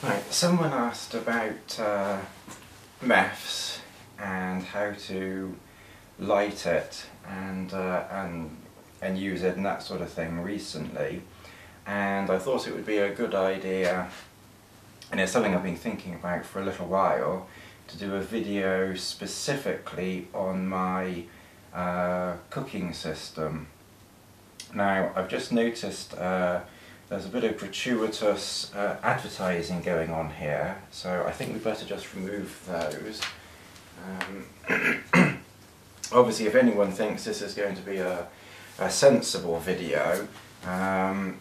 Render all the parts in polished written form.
Right, someone asked about Meths and how to light it and use it and that sort of thing recently, and I thought it would be a good idea, and it's something I've been thinking about for a little while, to do a video specifically on my cooking system. Now, I've just noticed there's a bit of gratuitous advertising going on here, so I think we better just remove those. Obviously, if anyone thinks this is going to be a sensible video, then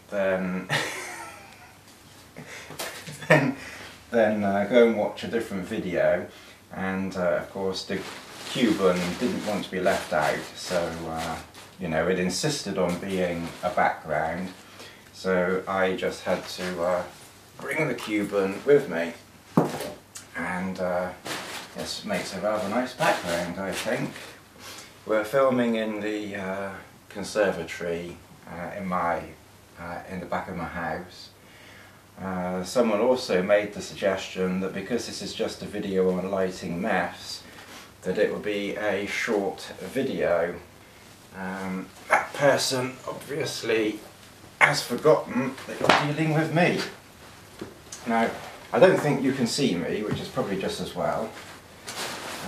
go and watch a different video. And of course, the Cuban didn't want to be left out, so you know, it insisted on being a background. So I just had to bring the Cuban with me, and this makes a rather nice background, I think. We're filming in the conservatory in the back of my house. Someone also made the suggestion that because this is just a video on lighting Meths, that it would be a short video. That person obviously has forgotten that you're dealing with me. Now, I don't think you can see me, which is probably just as well,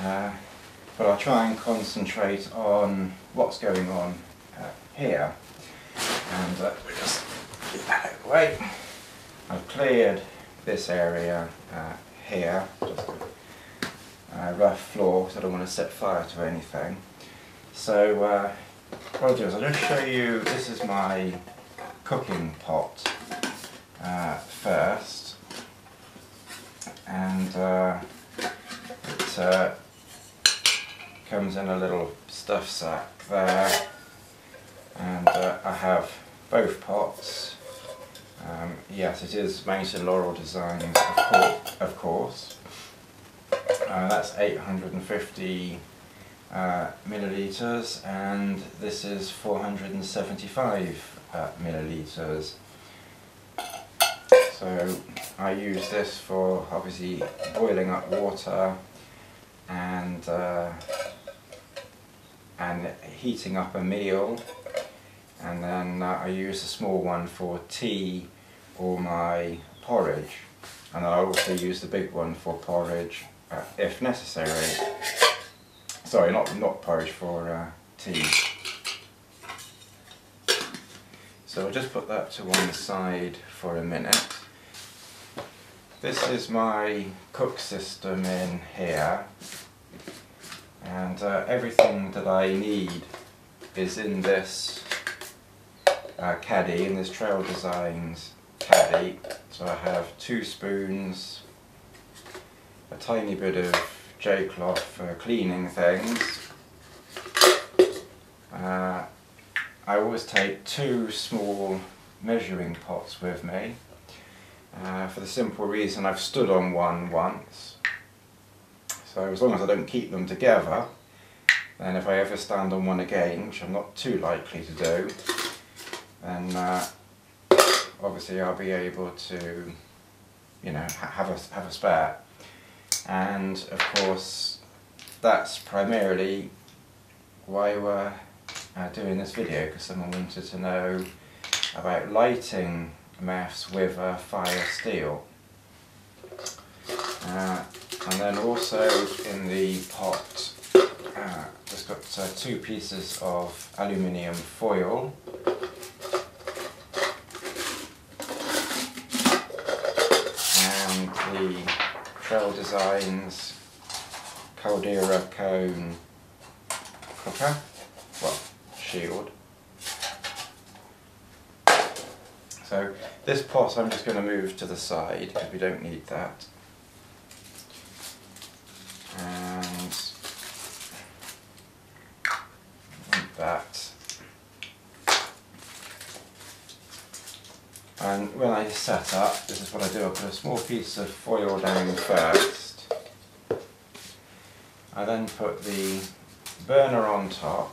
but I'll try and concentrate on what's going on here, and we'll just get that out of the way. I've cleared this area here, just a rough floor, so I don't want to set fire to anything. So what I'll do is I'll just show you, this is my cooking pot first, and it comes in a little stuff sack there, and I have both pots. Yes, it is Mountain Laurel Designs, of course. That's 850 millilitres, and this is 475 millilitres. So I use this for obviously boiling up water and heating up a meal, and then I use a small one for tea or my porridge, and I also use the big one for porridge if necessary. Sorry, not porridge, for tea. So I'll just put that to one side for a minute. This is my cook system in here, and everything that I need is in this caddy, in this Trail Designs caddy. So I have 2 spoons, a tiny bit of J-cloth for cleaning things. I always take 2 small measuring pots with me, for the simple reason I've stood on one once. So as long as I don't keep them together, then if I ever stand on one again, which I'm not too likely to do, then obviously I'll be able to, you know, have a spare. And of course, that's primarily why we're doing this video, because someone wanted to know about lighting Meths with fire steel. And then also in the pot, just got 2 pieces of aluminium foil, and the Trail Designs Caldera cone cooker, well, shield. So this pot I'm just going to move to the side because we don't need that. And that. And when I set up, this is what I do. I put a small piece of foil down first. I then put the burner on top.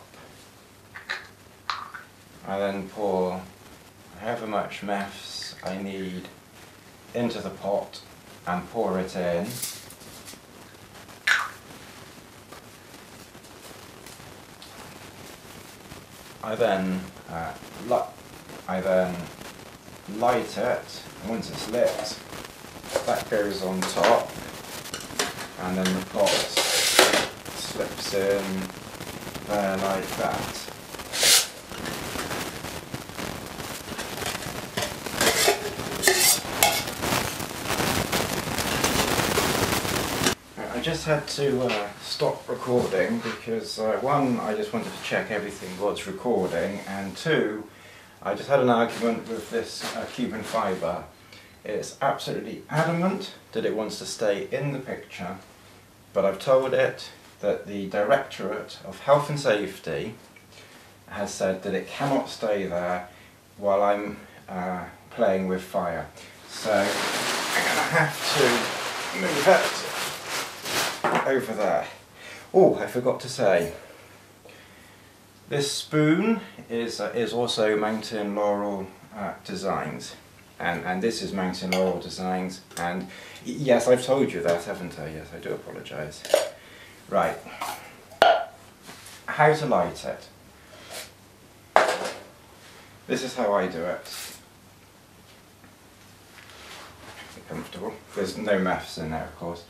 I then pour however much Meths I need into the pot, and pour it in. I then light it, and once it's lit, that goes on top, and then the pot slips in there like that. I just had to stop recording because one, I just wanted to check everything was recording, and two, I just had an argument with this Cuban fibre. It's absolutely adamant that it wants to stay in the picture, but I've told it that the Directorate of Health and Safety has said that it cannot stay there while I'm playing with fire. So I'm going to have to move it over there. Oh, I forgot to say, this spoon is also Mountain Laurel Designs, and this is Mountain Laurel Designs, and yes, I've told you that, haven't I? Yes, I do apologise. Right, how to light it. This is how I do it. Be comfortable. There's no Meths in there, of course.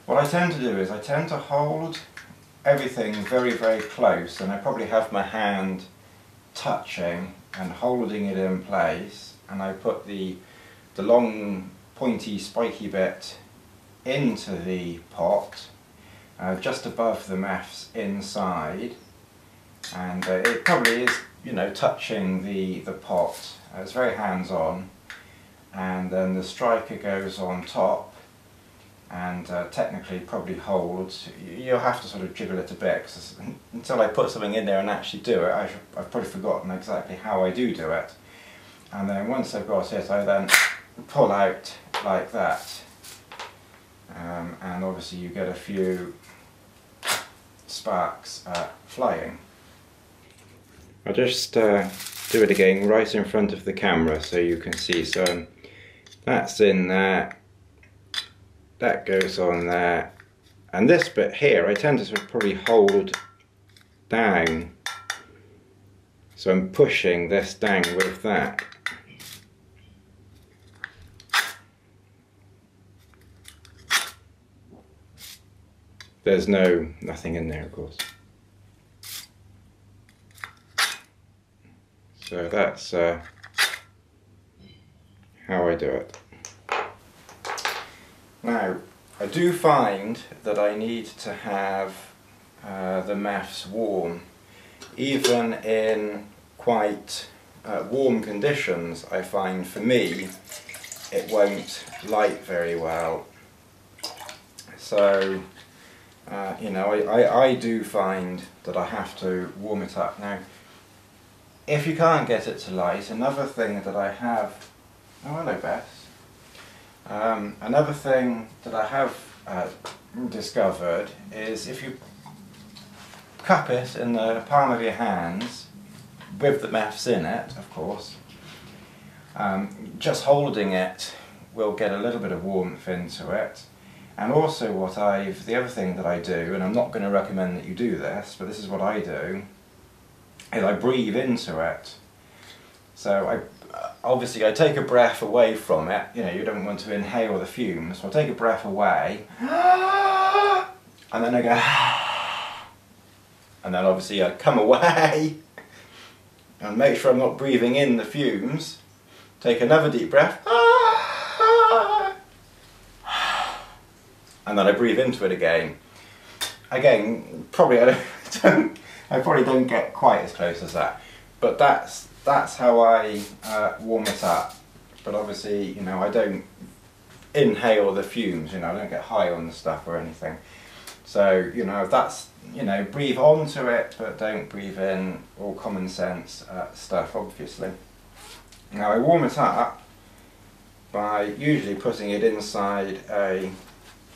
What I tend to do is I tend to hold everything very, very close, and I probably have my hand touching and holding it in place, and I put the long pointy spiky bit into the pot just above the Meths inside, and it probably is, you know, touching the pot. It's very hands-on, and then the striker goes on top and technically probably holds. You'll have to sort of jiggle it a bit, because until I put something in there and actually do it, I've probably forgotten exactly how I do it. And then once I've got it, I then pull out like that, and obviously you get a few sparks flying. I'll just do it again right in front of the camera so you can see. So that's in there. That goes on there, and this bit here I tend to sort of probably hold down, so I'm pushing this down with that. There's nothing in there, of course. So that's how I do it. Now, I do find that I need to have the Meths warm. Even in quite warm conditions, I find for me it won't light very well. So, you know, I do find that I have to warm it up. Now, if you can't get it to light, another thing that I have... Oh, hello, Beth. Another thing that I have discovered is if you cup it in the palm of your hands, with the Meths in it, of course, just holding it will get a little bit of warmth into it. And also the other thing that I do, and I'm not going to recommend that you do this, but this is what I do, is I breathe into it. So obviously I take a breath away from it. You know, you don't want to inhale the fumes, so I take a breath away, and then I go, and then obviously I come away and make sure I'm not breathing in the fumes, take another deep breath, and then I breathe into it again. Again, probably I probably don't get quite as close as that, but that's how I warm it up. But obviously, you know, I don't inhale the fumes, you know, I don't get high on the stuff or anything. So, you know, that's, you know, breathe onto it, but don't breathe in all common sense stuff, obviously. Now, I warm it up by usually putting it inside a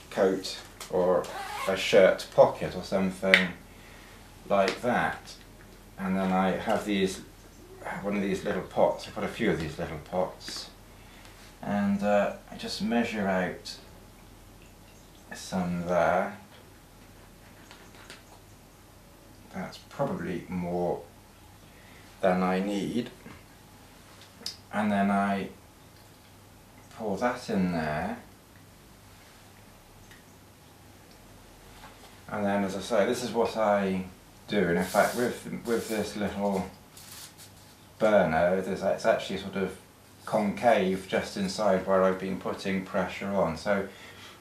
coat or a shirt pocket or something like that. And then I have one of these little pots. I've got a few of these little pots, and I just measure out some there. That's probably more than I need, and then I pour that in there, and then, as I say, this is what I do. And in fact, with this little burner, it's actually sort of concave just inside where I've been putting pressure on. So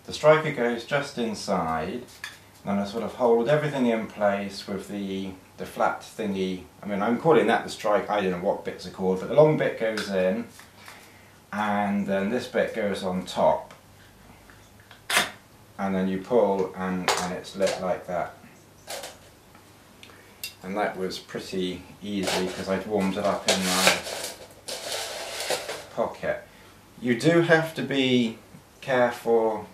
the striker goes just inside, and I sort of hold everything in place with the flat thingy. I mean, I'm calling that the strike. I don't know what bits are called, but the long bit goes in, and then this bit goes on top, and then you pull, and it's lit like that. And that was pretty easy because I'd warmed it up in my pocket. You do have to be careful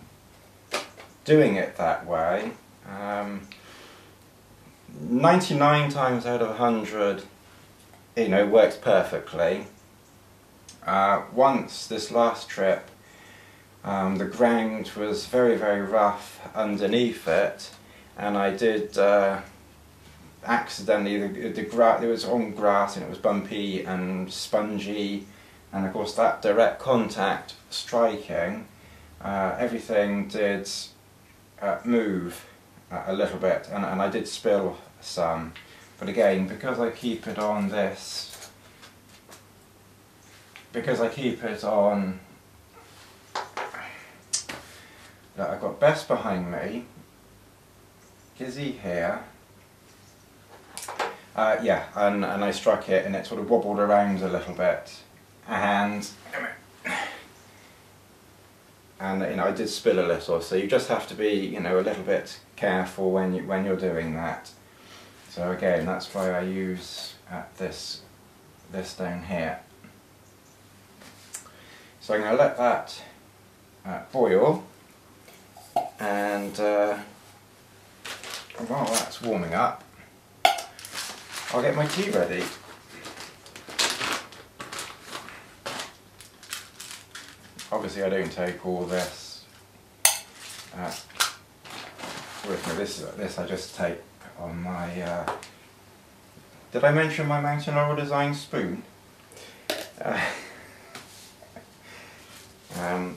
doing it that way. 99 times out of 100, you know, works perfectly. Once, this last trip, the ground was very, very rough underneath it, and I did accidentally, it was on grass and it was bumpy and spongy, and of course that direct contact striking, everything did move a little bit, and I did spill some. But again, because I keep it on this, look, I've got Bess behind me, Gizzy here, yeah, and I struck it and it sort of wobbled around a little bit, and you know, I did spill a little, so you just have to be, you know, a little bit careful when you're doing that. So again, that's why I use this down here. So I'm going to let that boil, and while that's warming up, I'll get my tea ready. Obviously I don't take all this with me. This I just take on my... did I mention my Mountain Laurel design spoon?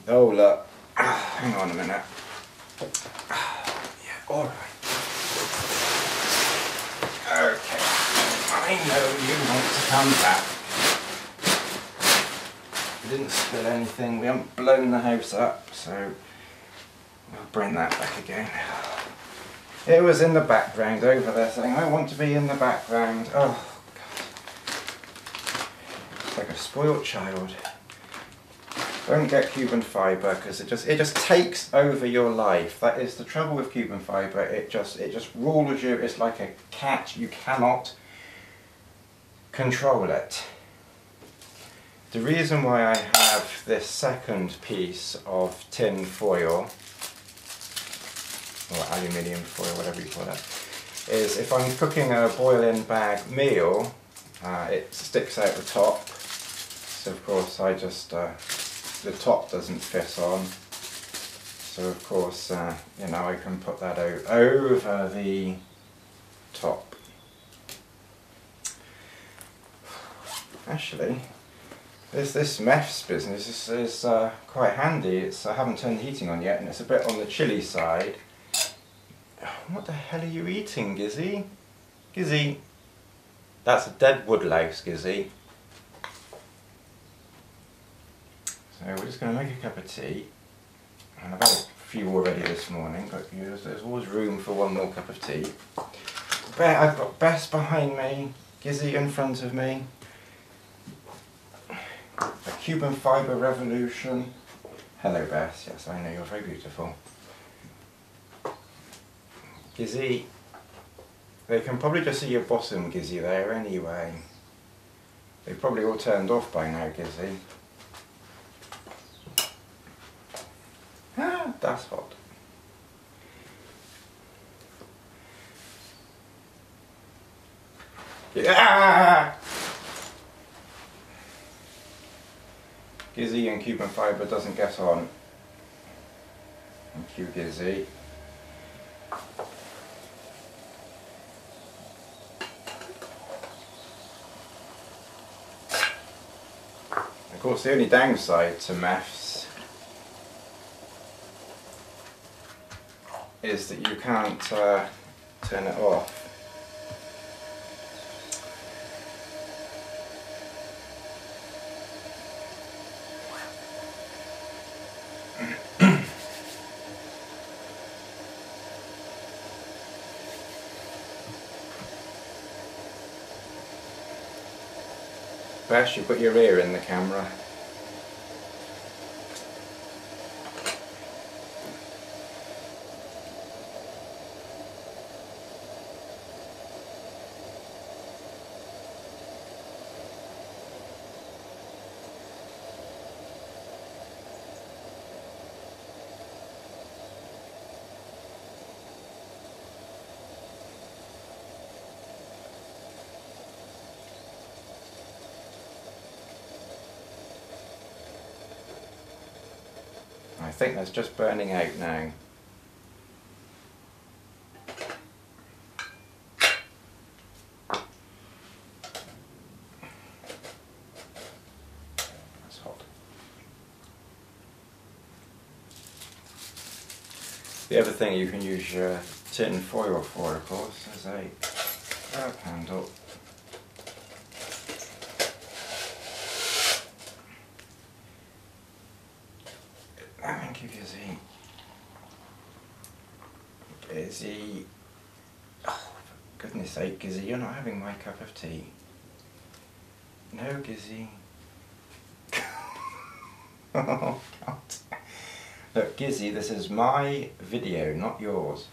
Oh look, hang on a minute. Yeah, alright. Okay, I know you want to come back. We didn't spill anything, we haven't blown the house up, so we'll bring that back again. It was in the background over there saying, I want to be in the background. Oh God. It's like a spoiled child. Don't get Cuban fibre, because it just takes over your life. That is the trouble with Cuban fibre. It just rules you. It's like a cat. You cannot control it. The reason why I have this second piece of tin foil, or aluminium foil, whatever you call it, is if I'm cooking a boil-in bag meal, it sticks out the top. So of course I just the top doesn't fit on, so of course you know, I can put that over the top. Actually, this Meths business is quite handy. I haven't turned the heating on yet, and it's a bit on the chilly side. What the hell are you eating, Gizzy? Gizzy, that's a dead woodlouse, Gizzy. So we're just going to make a cup of tea, and I've had a few already this morning, but there's always room for one more cup of tea. I've got Bess behind me, Gizzy in front of me, a Cuban fibre revolution. Hello Bess, yes I know you're very beautiful. Gizzy, they can probably just see your bottom, Gizzy, there anyway. They've probably all turned off by now, Gizzy. Ah, that's hot. Yeah! Gizzy and Cuban fibre doesn't get on in QGizzy. Of course, the only downside to Meths is that you can't turn it off. Best you put your ear in the camera. I think that's just burning out now. That's hot. The other thing you can use your tin foil for, of course, is a grab handle. Gizzy, oh for goodness sake, Gizzy, you're not having my cup of tea. No, Gizzy. Oh God. Look, Gizzy, this is my video, not yours.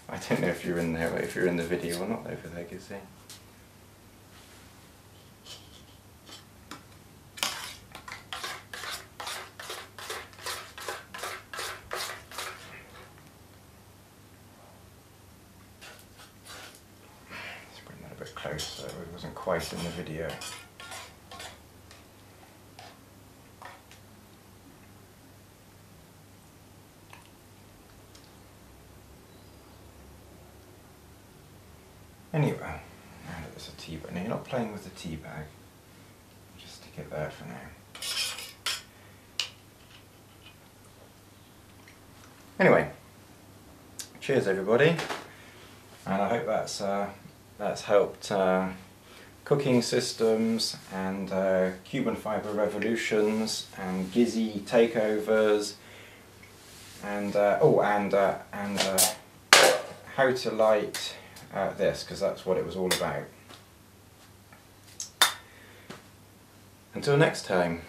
I don't know if you're in there, if you're in the video or not over there, Gizzy. Close, so it wasn't quite in the video. Anyway, now that there's a tea bag. Now you're not playing with the tea bag. Just stick it there for now. Anyway, cheers everybody, and I hope that's helped cooking systems and Cuban fibre revolutions and Gizzy takeovers and how to light this, because that's what it was all about. Until next time.